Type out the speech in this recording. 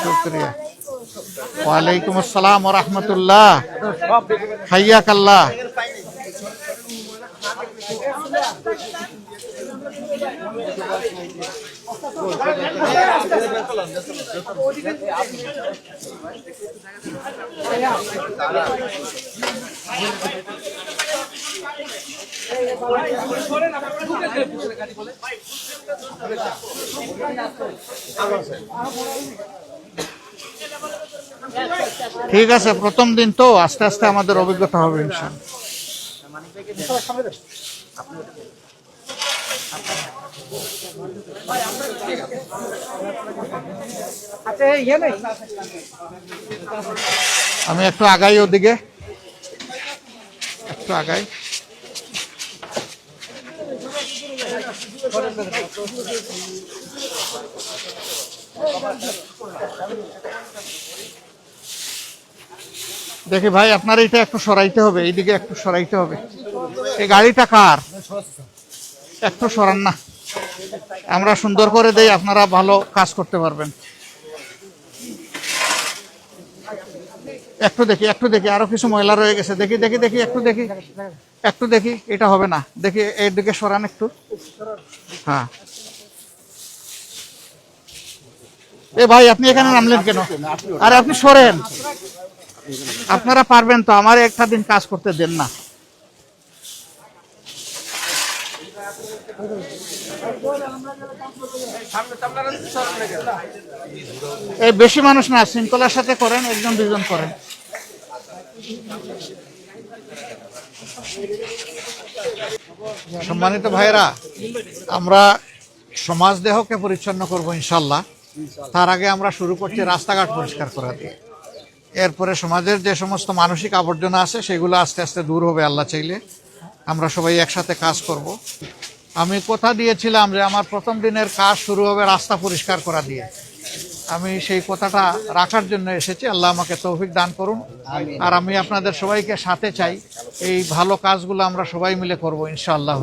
শুকরিয়া। ওয়ালাইকুম আসসালাম ওয়া রাহমাতুল্লাহ। হাইয়াকাল্লাহ। ঠিক আছে, প্রথম দিন তো আস্তে আস্তে আমাদের অভিজ্ঞতা হবে ইনশাআল্লাহ। আমি একটু আগাই, ওদিকে একটু আগাই। দেখি ভাই, আপনার এটা একটু সরাইতে হবে, এইদিকে একটু সরাইতে হবে। এই গাড়িটা কার? একটু সরান না, আমরা সুন্দর করে দেই, আপনারা ভালো কাজ করতে পারবেন। একটু দেখি, একটু দেখি, আরো কিছু ময়লা রয়ে গেছে। দেখি দেখি দেখি, একটু দেখি, একটু দেখি। এটা হবে না, দেখি এর দিকে সরান একটু। হ্যাঁ, এ ভাই আপনি এখানে নামলেন কেন? আরে আপনি সরেন, আপনারা পারবেন তো, আমার একটা দিন কাজ করতে দেন না। এই বেশি মানুষ না, শৃঙ্খলার সাথে করেন, একজন দুজন করেন। সম্মানিত ভাইরা, আমরা সমাজ দেহকে পরিচ্ছন্ন করব ইনশাল্লাহ। তার আগে আমরা শুরু করছি রাস্তাঘাট পরিষ্কার করা দিয়ে। এরপরে সমাজের যে সমস্ত মানসিক আবর্জনা আছে সেগুলো আস্তে আস্তে দূর হবে আল্লাহ চাইলে। আমরা সবাই একসাথে কাজ করব। আমি কথা দিয়েছিলাম যে আমার প্রথম দিনের কাজ শুরু হবে রাস্তা পরিষ্কার করা দিয়ে। আমি সেই কথাটা রাখার জন্য এসেছি। আল্লাহ আমাকে তৌফিক দান করুন। আর আমি আপনাদের সবাইকে সাথে চাই, এই ভালো কাজগুলো আমরা সবাই মিলে করব ইনশাআল্লাহ।